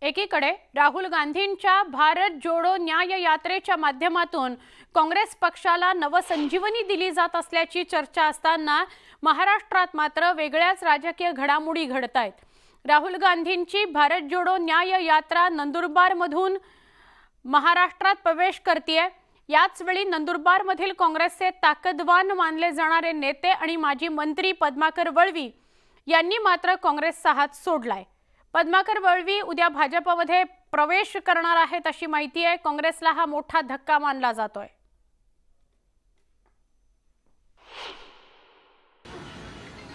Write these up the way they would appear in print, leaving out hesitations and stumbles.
एकीकडे राहुल गांधींच्या भारत जोडो न्याय यात्रेच्या माध्यमातून काँग्रेस पक्षाला नवसंजीवनी दिली जात असल्याची चर्चा असताना महाराष्ट्रात मात्र वेगळ्याच राजकीय घडामोडी घडतायत। राहुल गांधींची भारत जोडो न्याय यात्रा नंदुरबारमधून महाराष्ट्रात प्रवेश करतेय। याच वेळी नंदुरबारमधील काँग्रेसचे ताकदवान मानले जाणारे नेते आणि माजी मंत्री पद्माकर वळवी यांनी मात्र काँग्रेसचा हात सोडलाय। पद्माकर वळवी उद्या भाजपमध्ये प्रवेश करणार आहेत अशी माहिती आहे। काँग्रेसला हा मोठा धक्का मानला जातोय।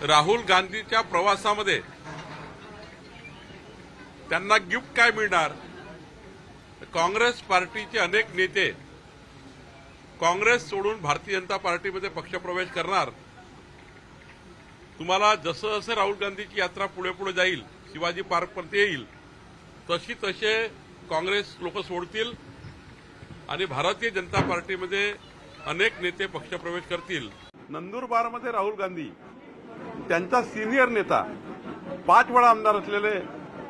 राहुल गांधीच्या प्रवासामध्ये त्यांना गिफ्ट काय मिळणार? काँग्रेस पार्टीचे अनेक नेते काँग्रेस सोडून भारतीय जनता पार्टीमध्ये पक्षप्रवेश करणार। तुम्हाला जसं जसं राहुल गांधीची यात्रा पुढे पुढे जाईल, शिवाजी पार्कपर्यंत येईल, तसे काँग्रेस लोक सोडतील आणि भारतीय जनता पार्टीमध्ये अनेक नेते पक्षप्रवेश करतील। नंदुरबारमध्ये राहुल गांधी त्यांचा सिनियर नेता 5 वेळा आमदार असलेले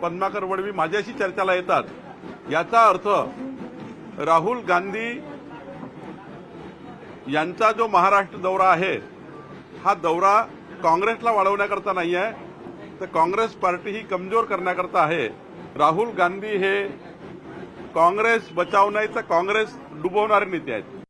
पद्माकर वळवी माझ्याशी चर्चेला येतात। याचा अर्थ राहुल गांधी यांचा जो महाराष्ट्र दौरा आहे, हा दौरा काँग्रेसला वाढवण्याकरता नाही आहे, तर काँग्रेस पार्टी ही कमजोर करण्याकरता आहे। राहुल गांधी हे काँग्रेस बचावणारे तर काँग्रेस डुबवणारे नेते आहेत।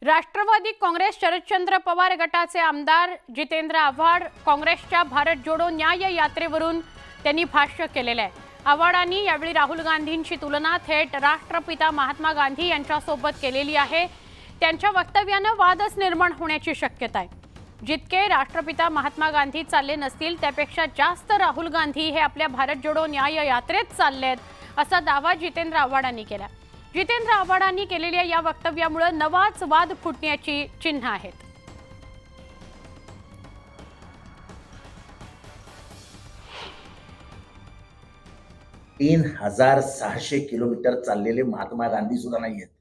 राष्ट्रवादी काँग्रेस शरदचंद्र पवार गटाचे आमदार जितेंद्र आव्हाड काँग्रेसच्या भारत जोडो न्याय यात्रेवरून त्यांनी भाष्य केलेले आहे। आव्हाडांनी यावेळी राहुल गांधींची तुलना थेट राष्ट्रपिता महात्मा गांधी यांच्यासोबत केलेली आहे। त्यांच्या वक्तव्याने वादच निर्माण होण्याची शक्यता आहे। जितके राष्ट्रपिता महात्मा गांधी चालले नसतील त्यापेक्षा जास्त राहुल गांधी हे आपल्या भारत जोडो न्याय यात्रेत चाललेत, असा दावा जितेंद्र आव्हाडांनी केला। जितेंद्र आव्हाडांनी केलेल्या या वक्तव्यामुळे नवाच वाद फुटण्याची चिन्ह आहेत। 3600 किलोमीटर चाललेले महात्मा गांधी सुद्धा नाही आहेत।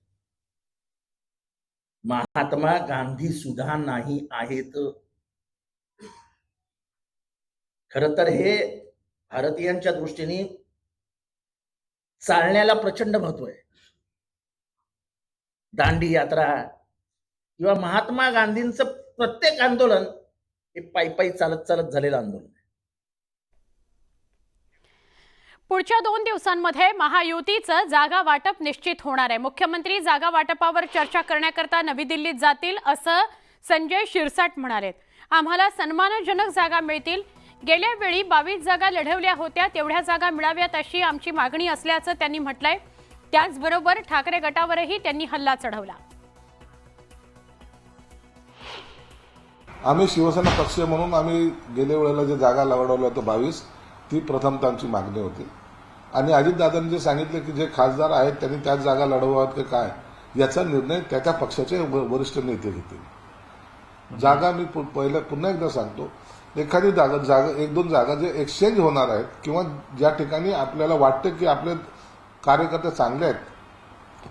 महात्मा गांधी सुद्धा नाही आहेत। खरं तर हे भारतीयांच्या दृष्टीने चालण्याला प्रचंड महत्व आहे। दांडी यात्रा किंवा महात्मा गांधींचं प्रत्येक आंदोलन हे पायी पायी चालत चालत झालेलं आंदोलन आहे। पुढच्या 2 दिवसांमध्ये महायुतीचं जागा वाटप निश्चित होणार आहे। मुख्यमंत्री जागा वाटपावर चर्चा करण्याकरता नवी दिल्लीत जातील असं संजय शिरसाट म्हणाले। आम्हाला सन्मानजनक जागा मिळतील। गेल्या वेळी 22 जागा लढवल्या होत्या, तेवढ्या जागा मिळाव्यात अशी आमची मागणी असल्याचं त्यांनी म्हटलंय। त्याचबरोबर ठाकरे गटावरही त्यांनी हल्ला चढवला। आम्ही शिवसेना पक्ष म्हणून आम्ही गेल्या वेळेला जे जागा लढवल्या होत्या 22, ती प्रथमतः आमची मागणी होती। आणि अजितदादांनी जे सांगितले की जे खासदार आहेत त्यांनी त्याच जागा लढवाव्यात की काय, याचा निर्णय त्या पक्षाचे वरिष्ठ नेते घेतील। जागा मी पुन्हा एकदा सांगतो, एखादी जागा 1-2 जागा जे एक्सचेंज होणार आहेत किंवा ज्या ठिकाणी आपल्याला वाटतं की आपले कार्यकर्ते चांगले आहेत,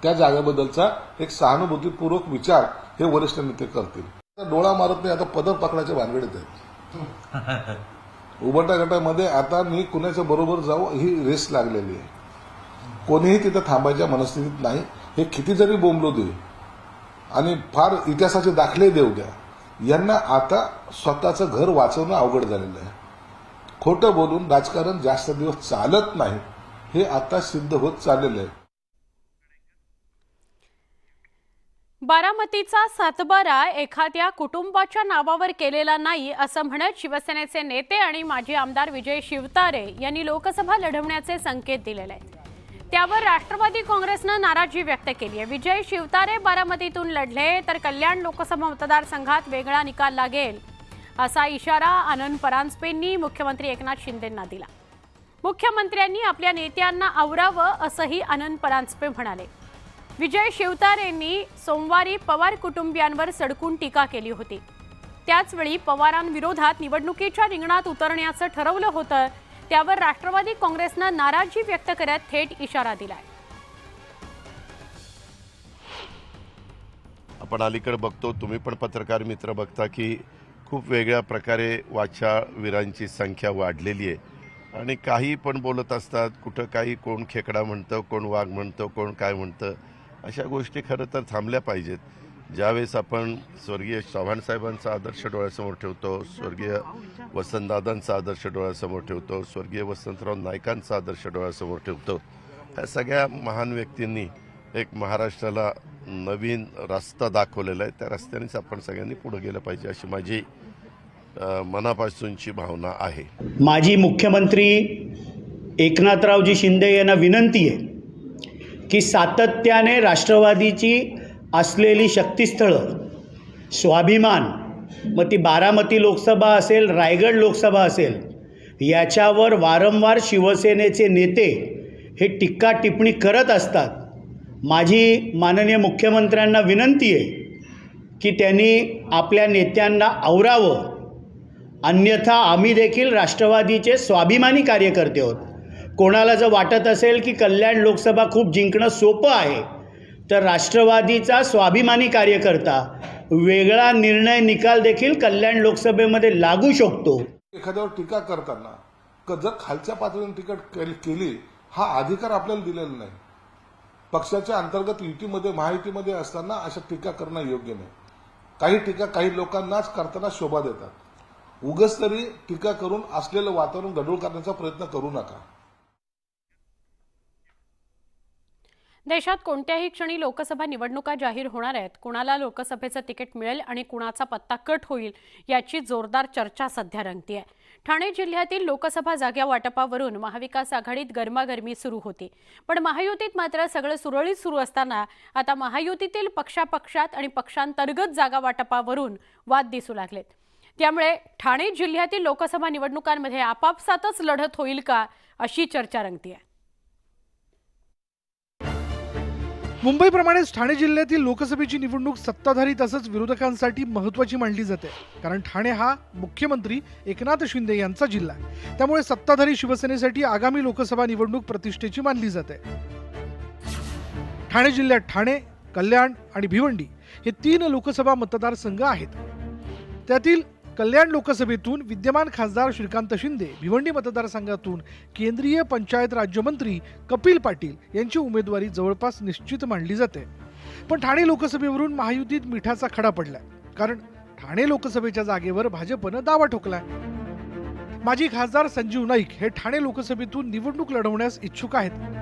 त्या जागेबद्दलचा एक सहानुभूतीपूर्वक विचार हे वरिष्ठ नेते करतील। डोळा मारत नाही, आता पदर पकडायच्या भानगडीत आहेत। उबटा गटामध्ये आता मी कुणाच्या बरोबर जाऊ ही रेस लागलेली आहे। कोणीही तिथं थांबायच्या मनस्थितीत नाही। हे किती जरी बोंबलो दे आणि फार इतिहासाचे दाखले देऊ द्या, यांना आता स्वतःचं घर वाचवणं अवघड झालेलं आहे। खोटं बोलून राजकारण जास्त दिवस चालत नाही, हे आता सिद्ध होत चाललेलं आहे। बारामतीचा सातबारा एखाद्या कुटुंबाच्या नावावर केलेला नाही असं म्हणत शिवसेनेचे नेते आणि माजी आमदार विजय शिवतारे यांनी लोकसभा लढवण्याचे संकेत दिलेले आहेत। त्यावर राष्ट्रवादी काँग्रेसने नाराजी व्यक्त केली आहे। विजय शिवतारे बारामतीतून लढले तर कल्याण लोकसभा मतदारसंघात वेगळा निकाल लागेल असा इशारा आनंद परांजपेंनी मुख्यमंत्री एकनाथ शिंदेंना दिला। मुख्यमंत्र्यांनी आपल्या नेत्यांना आवरावं असंही आनंद परांजपे म्हणाले। विजय शिवतारेंनी सोमवारी पवार कुटुंबियांवर सडकून टीका केली होती। त्याचवेळी पवारांविरोधात निवडणुकीच्या रिंगणात उतरण्याचं ठरवलं होतं, त्यावर राष्ट्रवादी काँग्रेसने नाराजी व्यक्त करत थेट इशारा दिलाय। आपण अलीकडे बघतो, तुम्ही पण पत्रकार मित्र बघता की खूप वेगळ्या प्रकारे वाचावीरांची संख्या वाढलेली आहे आणि काही पण बोलत असतात. कुठं काही कोण खेकडा म्हणतं, कोण वाघ म्हणतं, कोण काय म्हणतं. अशा गोष्टी खरं तर थांबल्या पाहिजेत. ज्यावेळेस आपण स्वर्गीय चव्हाणसाहेबांचा आदर्श डोळ्यासमोर ठेवतो, स्वर्गीय वसंतदादांचा आदर्श डोळ्यासमोर ठेवतो, स्वर्गीय वसंतराव नाईकांचा आदर्श डोळ्यासमोर ठेवतो, ह्या सगळ्या महान व्यक्तींनी एक महाराष्ट्राला नवीन रस्ता दाखवलेला आहे. त्या रस्त्यानेच आपण सगळ्यांनी पुढे गेलं पाहिजे अशी माझी मनापासूनची भावना आहे. माजी मुख्यमंत्री एकनाथरावजी शिंदे यांना विनंती आहे की सातत्याने राष्ट्रवादीची असलेली शक्तिस्थळं, स्वाभिमान, मग ती बारामती लोकसभा असेल, रायगड लोकसभा असेल, याच्यावर वारंवार शिवसेनेचे नेते हे टीका टिप्पणी करत असतात. माझी माननीय मुख्यमंत्र्यांना विनंती आहे की त्यांनी आपल्या नेत्यांना आवरावं, अन्यथा आम्ही देखील राष्ट्रवादीचे स्वाभिमानी कार्यकर्ते आहोत. कोणाला जर वाटत असेल की कल्याण लोकसभा खूप जिंकणं सोपं आहे, तर राष्ट्रवादीचा स्वाभिमानी कार्यकर्ता वेगळा निर्णय निकाल देखील कल्याण लोकसभेमध्ये लागू शकतो. एखाद्यावर टीका करताना जर खालच्या पातळीने टीका केली, हा अधिकार आपल्याला दिलेला नाही. पक्षाच्या अंतर्गत युतीमध्ये, महायुतीमध्ये असताना अशा टीका करणं योग्य नाही. काही टीका काही लोकांनाच करताना शोभा देतात. उगाच तरी टीका करून असलेलं वातावरण गढूळ करण्याचा प्रयत्न करू नका. देशात कोणत्याही क्षणी लोकसभा निवडणुका जाहीर होणार आहेत. कुणाला लोकसभेचं तिकीट मिळेल आणि कुणाचा पत्ता कट होईल याची जोरदार चर्चा सध्या रंगतीये. ठाणे जिल्ह्यातील लोकसभा जागा वाटपावरून महाविकास आघाडीत गरमागरमी सुरू होती. पण महायुतीत मात्र सगळं सुरळीत सुरू असताना आता महायुतीतील पक्षात आणि पक्षांतर्गत जागा वाटपावरून वाद दिसू लागलेत. त्यामुळे ठाणे जिल्ह्यातील लोकसभा निवडणुकांमध्ये आपापसातच लढत होईल का अशी चर्चा रंगतीये. मुंबईप्रमाणेच ठाणे जिल्ह्यातील लोकसभेची निवडणूक सत्ताधारी तसंच विरोधकांसाठी महत्त्वाची मानली जाते. कारण ठाणे हा मुख्यमंत्री एकनाथ शिंदे यांचा जिल्हा आहे. त्यामुळे सत्ताधारी शिवसेनेसाठी आगामी लोकसभा निवडणूक प्रतिष्ठेची मानली जाते. ठाणे जिल्ह्यात ठाणे, कल्याण आणि भिवंडी हे 3 लोकसभा मतदारसंघ आहेत. त्यातील कल्याण लोकसभेतून विद्यमान खासदार श्रीकांत शिंदे, भिवंडी मतदारसंघातून केंद्रीय पंचायत राज्यमंत्री कपिल पाटील यांची उमेदवारी जवळपास निश्चित मानली जाते. पण ठाणे लोकसभेवरून महायुतीत मिठाचा खडा पडलाय. कारण ठाणे लोकसभेच्या जागेवर भाजपनं दावा ठोकलाय. माजी खासदार संजीव नाईक हे ठाणे लोकसभेतून निवडणूक लढवण्यास इच्छुक आहेत.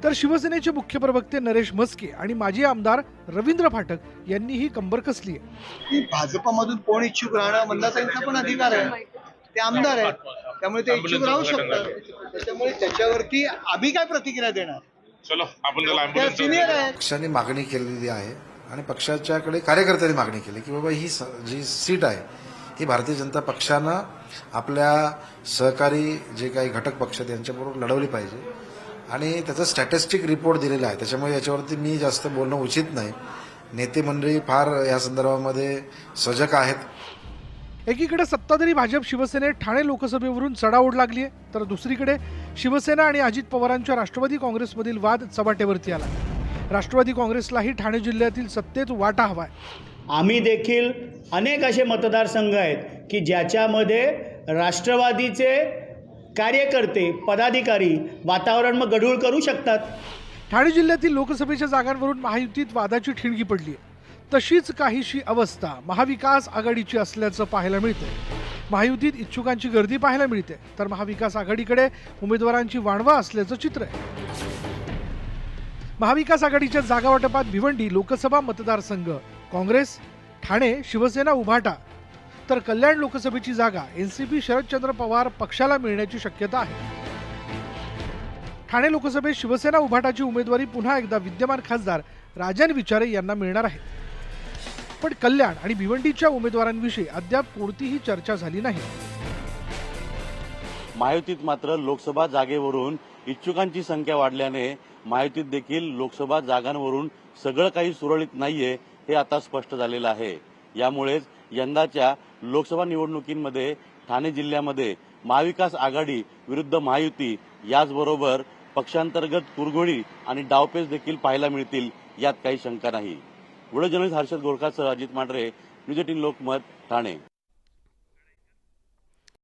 तर शिवसेनेचे मुख्य प्रवक्ते नरेश म्हस्के आणि माजी आमदार रवींद्र फाटक यांनीही कंबर कसली आहे. भाजपमधून कोण इच्छुक राहणं मंदाताईंचा पण अधिकार आहे. ते आमदार आहेत, त्यामुळे ते इच्छुक राहू शकतात. त्याच्यामुळे त्याच्यावरती आम्ही काय प्रतिक्रिया देणार. त्या सिनियर आहेत. पक्षाने मागणी केलेली आहे आणि पक्षाच्याकडे कार्यकर्त्यांनी मागणी केली की बाबा ही जी सीट आहे ही भारतीय जनता पक्षानं आपल्या सहकारी जे काही घटक पक्ष आहेत यांच्याबरोबर लढवली पाहिजे आणि त्याचा स्टॅटिस्टिक रिपोर्ट दिलेला आहे. त्याच्यामुळे याच्यावरती मी जास्त बोलणं उचित नाही. नेते मंडळी फार या संदर्भामध्ये सजग आहेत. एकीकडे सत्ताधारी भाजप शिवसेनेत ठाणे लोकसभेवरून चढाओढ लागली आहे, तर दुसरीकडे शिवसेना आणि अजित पवारांच्या राष्ट्रवादी काँग्रेसमधील वाद चव्हाट्यावरती आला. राष्ट्रवादी काँग्रेसलाही ठाणे जिल्ह्यातील सत्तेत वाटा हवाय. आम्ही देखील अनेक असे मतदारसंघ आहेत की ज्याच्यामध्ये राष्ट्रवादीचे कार्यकर्ते, पदाधिकारी वातावरण मग गढूळ करू शकतात. ठाणे जिल्ह्यातील लोकसभेच्या जागांवरून महायुतीत वादाची ठिणगी पडली आहे. तशीच काहीशी अवस्था महाविकास आघाडीची असल्याचं पाहायला मिळते. महायुतीत इच्छुकांची गर्दी पाहायला मिळते, तर महाविकास आघाडीकडे उमेदवारांची वाणवा असल्याचं चित्र आहे. महाविकास आघाडीच्या जागा वाटपात भिवंडी लोकसभा मतदारसंघ काँग्रेस, ठाणे शिवसेना उभाटा, तर कल्याण लोकसभेची जागा एनसीपी शरदचंद्र पवार पक्षाला मिळण्याची शक्यता आहे. ठाणे लोकसभेत शिवसेना उभाटाची उमेदवारी पुन्हा एकदा विद्यमान खासदार राजन विचारे यांना मिळणार आहे. पण कल्याण आणि भिवंडीच्या उमेदवारांविषयी अद्याप कोणतीही चर्चा झाली नाही. महायुतीत मात्र लोकसभा जागेवरून इच्छुकांची संख्या वाढल्याने महायुतीत देखील लोकसभा जागांवरून सगळं काही सुरळीत नाहीये हे आता स्पष्ट झालेलं आहे. यामुळेच यंदाच्या लोकसभा निवडणुकीमध्ये ठाणे जिल्ह्यामध्ये महाविकास आघाडी विरुद्ध महायुती याचबरोबर पक्षांतर्गत कुरघोडी आणि डावपेच देखील पाहायला मिळतील यात काही शंका नाही. व्हिडिओ जर्नलिस्ट हर्षद गोरखासह अजित मांढरे, न्यूज 18 लोकमत, ठाणे.